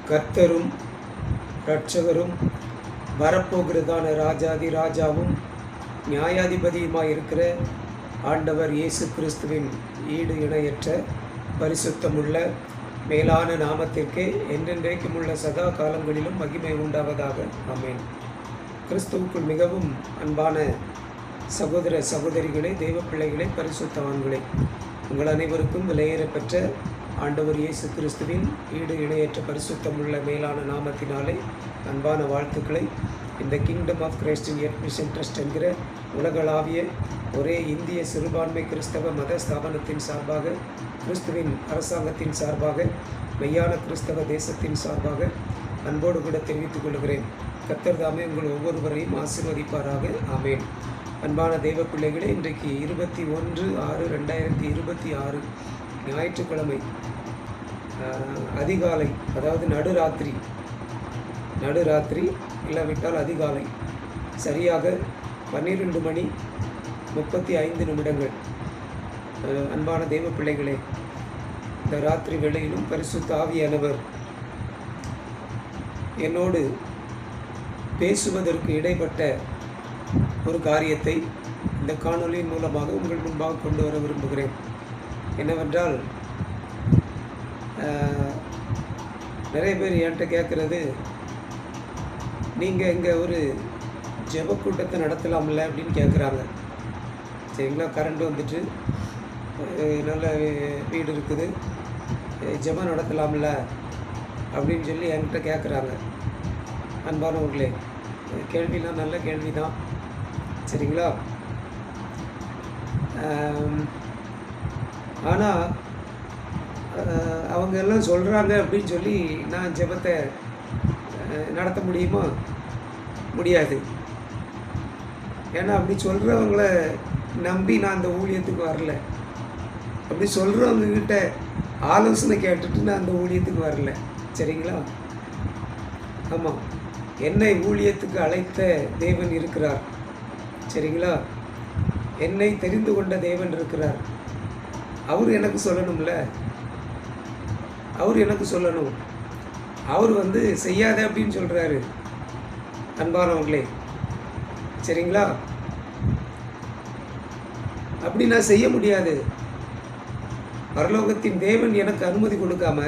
கர்த்தரும் இரட்சகரும் வரப்போகிறதான ராஜாதி ராஜாவும் நியாயாதிபதியுமாய் இருக்கிற ஆண்டவர் இயேசு கிறிஸ்துவின் ஈடு இணையற்ற பரிசுத்தமுள்ள மேலான நாமத்திற்கு என்றென்றைக்கும் உள்ள சதா காலங்களிலும் மகிமை உண்டாவதாக. ஆமென். கிறிஸ்துவுக்குள் மிகவும் அன்பான சகோதர சகோதரிகளே, தெய்வ பிள்ளைகளே, பரிசுத்தவான்களே, உங்கள் அனைவருக்கும் விலையேறப்பெற்ற ஆண்டவர் இயேசு கிறிஸ்துவின் ஈடு இணையற்ற பரிசுத்தமுள்ள மேலான நாமத்தினாலே அன்பான வாழ்த்துக்களை இந்த kingdom of Christ in earth mission trust என்கிற உலகளாவிய ஒரே இந்திய சிறுபான்மை கிறிஸ்தவ மத ஸ்தாபனத்தின் சார்பாக, கிறிஸ்துவின் அரசாங்கத்தின் சார்பாக, மெய்யான கிறிஸ்தவ தேசத்தின் சார்பாக அன்போடு கூட தெரிவித்துக் கொள்கிறேன். கர்த்தர் தாமே உங்கள் ஒவ்வொருவரையும் ஆசீர்வதிப்பாராக. ஆமென். அன்பான தெய்வ பிள்ளைகளே, இன்றைக்கு 21/6/2026 ஞாயிற்றுக்கிழமை அதிகாலை, அதாவது நடுராத்திரி இல்லாவிட்டால் அதிகாலை சரியாக 12:35 அன்பான தெய்வ பிள்ளைகளே, இந்த ராத்திரி வேளையிலும் பரிசுத்த ஆவியானவர் என்னோடு பேசுவதற்கு இடைப்பட்ட ஒரு காரியத்தை இந்த காணொலியின் மூலமாக உங்கள் முன்பாக கொண்டு வர விரும்புகிறேன். என்னவென்றால், நிறைய பேர் என்கிட்ட கேட்குறது, நீங்கள் இங்கே ஒரு ஜெப கூட்டத்தை நடத்தலாம்ல அப்படின்னு கேட்குறாங்க. சரிங்களா, கரண்ட் வந்துட்டு நல்ல வீடு இருக்குது, ஜெபம் நடத்தலாம்ல அப்படின்னு சொல்லி என்கிட்ட கேட்குறாங்க. அன்பானவர்களே, கேள்விலாம் நல்ல கேள்வி தான். சரிங்களா, ஆனால் அவங்க எல்லாம் சொல்கிறாங்க அப்படின்னு சொல்லி நான் ஜெபத்தை நடத்த முடியுமா? முடியாது. ஏன்னா அப்படி சொல்கிறவங்கள நம்பி நான் அந்த ஊழியத்துக்கு வரல. அப்படி சொல்கிறவங்கக்கிட்ட ஆலோசனை கேட்டுட்டு நான் அந்த ஊழியத்துக்கு வரல. சரிங்களா? ஆமாம், என்னை ஊழியத்துக்கு அழைத்த தேவன் இருக்கிறார். சரிங்களா, என்னை தெரிந்து கொண்ட தேவன் இருக்கிறார். அவர் எனக்கு சொல்லணும்ல, அவர் எனக்கு சொல்லணும். அவர் செய்யாத அப்படின்னு சொல்கிறாரு. அன்பானவங்களே, சரிங்களா, அப்படி நான் செய்ய முடியாது. பரலோகத்தின் தேவன் எனக்கு அனுமதி கொடுக்காம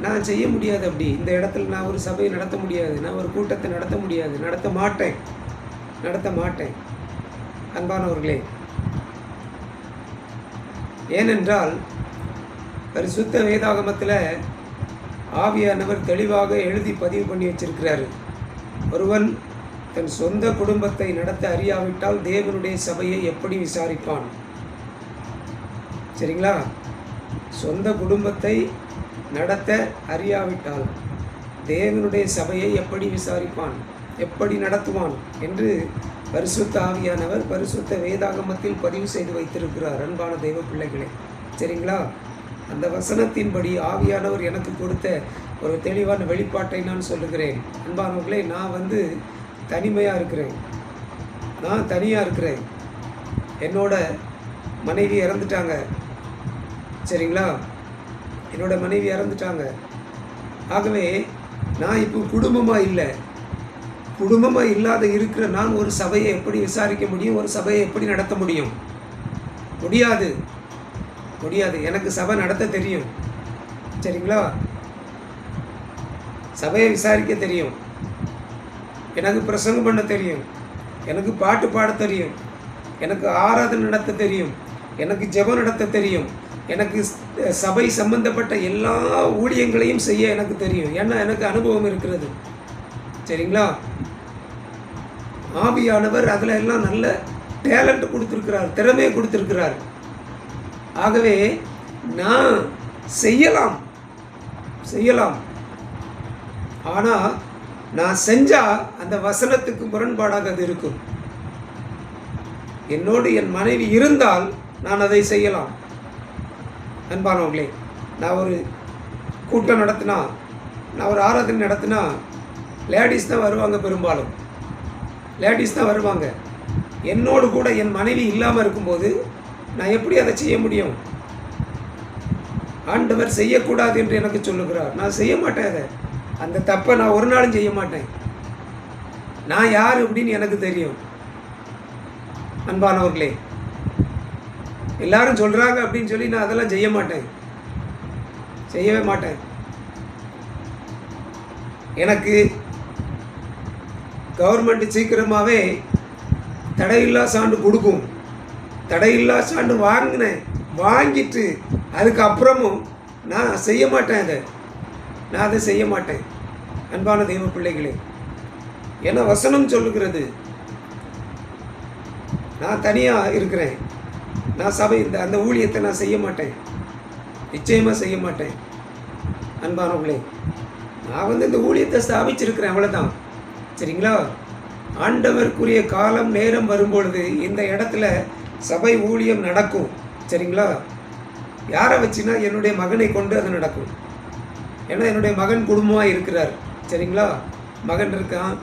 நான் செய்ய முடியாது. அப்படி இந்த இடத்துல நான் ஒரு சபையை நடத்த முடியாது, நான் ஒரு கூட்டத்தை நடத்த முடியாது, நடத்த மாட்டேன். அன்பானவர்களே, ஏனென்றால் பரிசுத்த வேதாகமத்தில் ஆவியானவர் தெளிவாக எழுதி பதிவு பண்ணி வச்சிருக்கிறாரு. ஒருவன் தன் சொந்த குடும்பத்தை நடத்த அறியாவிட்டால் தேவனுடைய சபையை எப்படி விசாரிப்பான்? சரிங்களா, சொந்த குடும்பத்தை நடத்த அறியாவிட்டால் தேவனுடைய சபையை எப்படி விசாரிப்பான், எப்படி நடத்துவான் என்று பரிசுத்த ஆவியானவர் பரிசுத்த வேதாகமத்தில் பதிவு செய்து வைத்திருக்கிறார். அன்பான தெய்வ பிள்ளைகளே, சரிங்களா, அந்த வசனத்தின்படி ஆவியானவர் எனக்கு கொடுத்த ஒரு தெளிவான வெளிப்பாட்டை நான் சொல்லுகிறேன். அன்பானவர்களே, நான் தனியாக இருக்கிறேன். என்னோட மனைவி இறந்துட்டாங்க. சரிங்களா, என்னோட மனைவி இறந்துட்டாங்க. ஆகவே நான் இப்போ குடும்பமாக இல்லாத இருக்கிற நான் ஒரு சபையை எப்படி விசாரிக்க முடியும்? ஒரு சபையை எப்படி நடத்த முடியும்? முடியாது. எனக்கு சபை நடத்த தெரியும். சரிங்களா, சபையை விசாரிக்க தெரியும், எனக்கு பிரசங்கம் பண்ண தெரியும், எனக்கு பாட்டு பாட தெரியும், எனக்கு ஆராதனை நடத்த தெரியும், எனக்கு ஜெபம் நடத்த தெரியும், எனக்கு சபை சம்பந்தப்பட்ட எல்லா ஊழியங்களையும் செய்ய எனக்கு தெரியும். ஏன்னா எனக்கு அனுபவம் இருக்கிறது. சரிங்களா, ஆவியானவர் அதில் எல்லாம் நல்ல டேலண்ட் கொடுத்துருக்கிறார், திறமையை கொடுத்துருக்கிறார். ஆகவே நான் செய்யலாம். ஆனால் நான் செஞ்சால் அந்த வசனத்துக்கு முரண்பாடாக அது இருக்கும். என்னோடு என் மனைவி இருந்தால் நான் அதை செய்யலாம். அன்பானவர்களே, நான் ஒரு கூட்டம் நடத்தினா, நான் ஒரு ஆராதனை நடத்தினா லேடிஸ் தான் வருவாங்க. பெரும்பாலும் லேடிஸ் தான் வருவாங்க. என்னோடு கூட என் மனைவி இல்லாமல் இருக்கும்போது நான் எப்படி அதை செய்ய முடியும்? ஆண்டவர் செய்யக்கூடாது என்று எனக்கு சொல்லுகிறார். நான் செய்ய மாட்டேன். அந்த தப்பை நான் ஒரு நாளும் செய்ய மாட்டேன். நான் யார் அப்படின்னு எனக்கு தெரியும். அன்பானவர்களே, எல்லாரும் சொல்கிறாங்க அப்படின்னு சொல்லி நான் அதெல்லாம் செய்ய மாட்டேன், செய்யவே மாட்டேன். எனக்கு கவர்மெண்ட் சீக்கிரமாகவே தடையில்லா சான்று கொடுக்கும். தடையில்லா சான்று வாங்கினேன், வாங்கிட்டு அதுக்கப்புறமும் நான் செய்ய மாட்டேன். நான் அதை செய்ய மாட்டேன். அன்பான தெய்வ பிள்ளைகளே, ஏன்னா வசனம் சொல்லுகிறது, நான் தனியாக இருக்கிறேன், நான் சபை அந்த ஊழியத்தை நான் செய்ய மாட்டேன், நிச்சயமாக செய்ய மாட்டேன். அன்பானவர்களே, நான் இந்த ஊழியத்தை ஸ்தாபிச்சிருக்கிறேன், அவ்வளோதான். சரிங்களா? ஆண்டவருக்குரிய காலம் நேரம் வரும்பொழுது இந்த இடத்துல சபை ஊழியம் நடக்கும். சரிங்களா? யாரை வச்சுன்னா என்னுடைய மகனை கொண்டு அது நடக்கும். ஏன்னா என்னுடைய மகன் குடும்பமாக இருக்கிறார். சரிங்களா? மகன் இருக்கான்,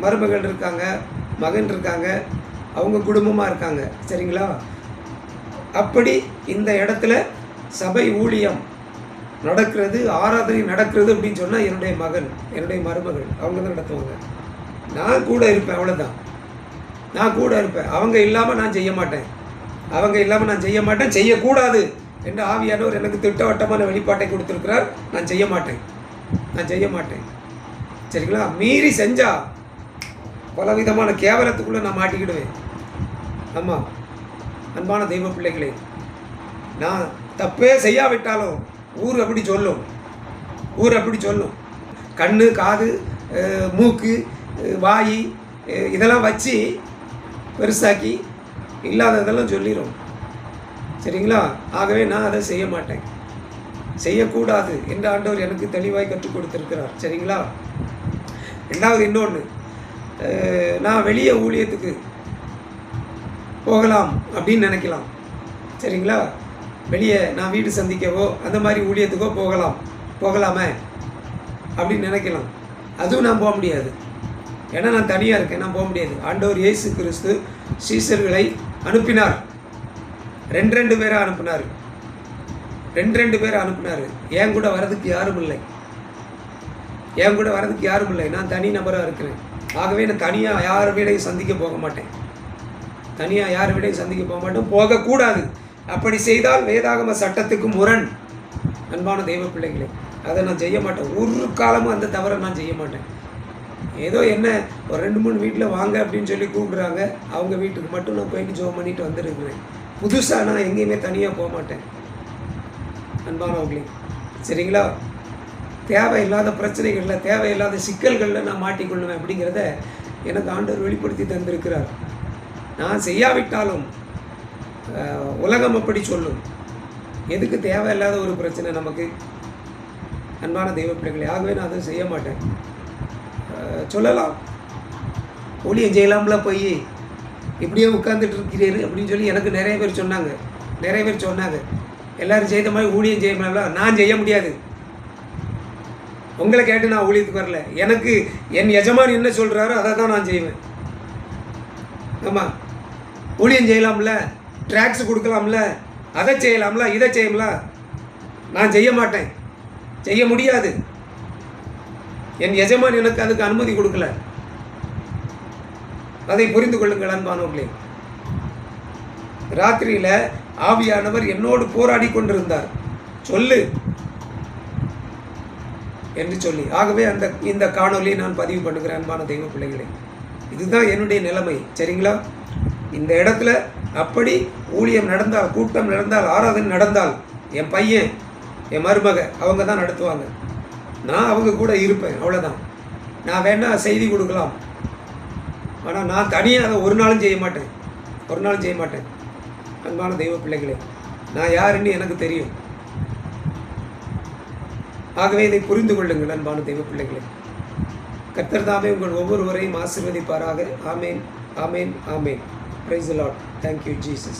மருமகள் இருக்காங்க, மகன் இருக்காங்க, அவங்க குடும்பமாக இருக்காங்க. சரிங்களா? அப்படி இந்த இடத்துல சபை ஊழியம் நடக்கிறது, ஆராதனை நடக்கிறது அப்படின்னு சொன்னால் என்னுடைய மகன், என்னுடைய மருமகள் அவங்க தான் நடத்துவாங்க. நான் கூட இருப்பேன், அவ்வளோதான். நான் கூட இருப்பேன். அவங்க இல்லாமல் நான் செய்ய மாட்டேன். அவங்க இல்லாமல் நான் செய்ய மாட்டேன், செய்யக்கூடாது என்று ஆவியானவர் எனக்கு திட்டவட்டமான வெளிப்பாட்டை கொடுத்துருக்கிறார். நான் செய்ய மாட்டேன், நான் செய்ய மாட்டேன். சரிங்களா? மீறி செஞ்சால் பலவிதமான கேவலத்துக்குள்ளே நான் மாட்டிக்கிடுவேன். ஆமாம், அன்பான தெய்வ பிள்ளைகளே, நான் தப்பே செய்யாவிட்டாலும் ஊர் அப்படி சொல்லும், ஊர் அப்படி சொல்லும். கண்ணு, காது, மூக்கு, வாய் இதெல்லாம் வச்சு பெருசாக்கி இல்லாததெல்லாம் சொல்லிடும். சரிங்களா? ஆகவே நான் அதை செய்ய மாட்டேன், செய்யக்கூடாது என்று ஆண்டவர் எனக்கு தெளிவாய் கற்றுக் கொடுத்துருக்கிறார். சரிங்களா? ரெண்டாவது இன்னொன்று, நான் வெளியே ஊழியத்துக்கு போகலாம் அப்படின்னு நினைக்கலாம். சரிங்களா? வெளியே நான் வீடு சந்திக்கவோ அந்த மாதிரி ஊழியத்துக்கோ போகலாமே அப்படின்னு நினைக்கலாம். அதுவும் நான் போக முடியாது. ஏன்னா நான் தனியாக இருக்கேன், நான் போக முடியாது. ஆண்டவர் இயேசு கிறிஸ்து சீசர்களை அனுப்பினார், ரெண்டு பேரை அனுப்பினார், ரெண்டு பேரை அனுப்பினார். என் கூட வரதுக்கு யாரும் இல்லை, என் கூட வரதுக்கு யாரும் இல்லை. நான் தனி நபராக இருக்கிறேன். ஆகவே நான் தனியாக யார் வீடையும் சந்திக்க போக மாட்டேன், தனியாக யார் வீடையும் சந்திக்க போக மாட்டேன், போகக்கூடாது. அப்படி செய்தால் வேதாகம சட்டத்துக்கு முரண். அன்பான தெய்வ பிள்ளைகளே, அதை நான் செய்ய மாட்டேன். ஒரு காலமும் அந்த தவறை நான் செய்ய மாட்டேன். ஏதோ என்ன ஒரு 2-3 வீட்டில் வாங்க அப்படின்னு சொல்லி கூப்பிடுறாங்க, அவங்க வீட்டுக்கு மட்டும் நான் போயிட்டு ஜோம் பண்ணிட்டு வந்துருக்கிறேன். புதுசாக நான் எங்கேயுமே தனியாக போக மாட்டேன். அன்பானவர்களே, சரிங்களா? தேவையில்லாத பிரச்சனைகளில், தேவையில்லாத சிக்கல்களில் நான் மாட்டிக்கொள்ளுவேன் அப்படிங்கிறத எனக்கு ஆண்டவர் வெளிப்படுத்தி தந்திருக்கிறார். நான் செய்யாவிட்டாலும் உலகம் அப்படி சொல்லும். எதுக்கு தேவையில்லாத ஒரு பிரச்சனை நமக்கு? அன்பான தெய்வ பிள்ளைகளே, ஆகவே நான் அதை செய்ய மாட்டேன். சொல்லலாம், ஊழியம் செய்யலாம்ல, போய் இப்படியே உட்கார்ந்துட்டு இருக்கிறீரு அப்படின்னு சொல்லி எனக்கு நிறைய பேர் சொன்னாங்க. எல்லோரும் செய்த மாதிரி ஊழியம் செய்யலாம்ல. நான் செய்ய முடியாது. உங்களை கேட்டு நான் ஊழியத்துக்கு வரல. எனக்கு என் எஜமான் என்ன சொல்கிறாரோ அதை தான் நான் செய்வேன். ஆமாம், ஊழியம் செய்யலாம்ல, ட்ராக்ஸ் கொடுக்கலாம்ல, அதை செய்யலாம்ல, இதை செய்யலாம்ல. நான் செய்ய மாட்டேன், செய்ய முடியாது. என் எஜமான் எனக்கு அதுக்கு அனுமதி கொடுக்கல. அதை புரிந்து கொள்ளுங்கள் அன்பானவர்களே. ராத்திரியில் ஆவியானவர் என்னோடு போராடி கொண்டிருந்தார், சொல்லு என்று சொல்லி. ஆகவே இந்த காணொலியை நான் பதிவு பண்ணுகிறேன். அன்பான தெய்வ பிள்ளைகளே, இதுதான் என்னுடைய நிலைமை. சரிங்களா? இந்த இடத்துல அப்படி ஊழியம் நடந்தால், கூட்டம் நடந்தால், ஆராதனை நடந்தால், என் பையன், என் மருமக அவங்க தான் நடத்துவாங்க. நான் அவங்க கூட இருப்பேன், அவ்வளோதான். நான் வேணால் செய்தி கொடுக்கலாம், ஆனால் நான் தனியாக அதை ஒரு நாளும் செய்ய மாட்டேன். அன்பான தெய்வ பிள்ளைகளே, நான் யாருன்னு எனக்கு தெரியும். ஆகவே இதை புரிந்து கொள்ளுங்கள் அன்பான தெய்வ பிள்ளைகளே. கர்த்தர் தாமே உங்கள் ஒவ்வொருவரையும் ஆசீர்வதிப்பாராக. ஆமேன், ஆமேன், ஆமேன். Praise the Lord. Thank you, Jesus.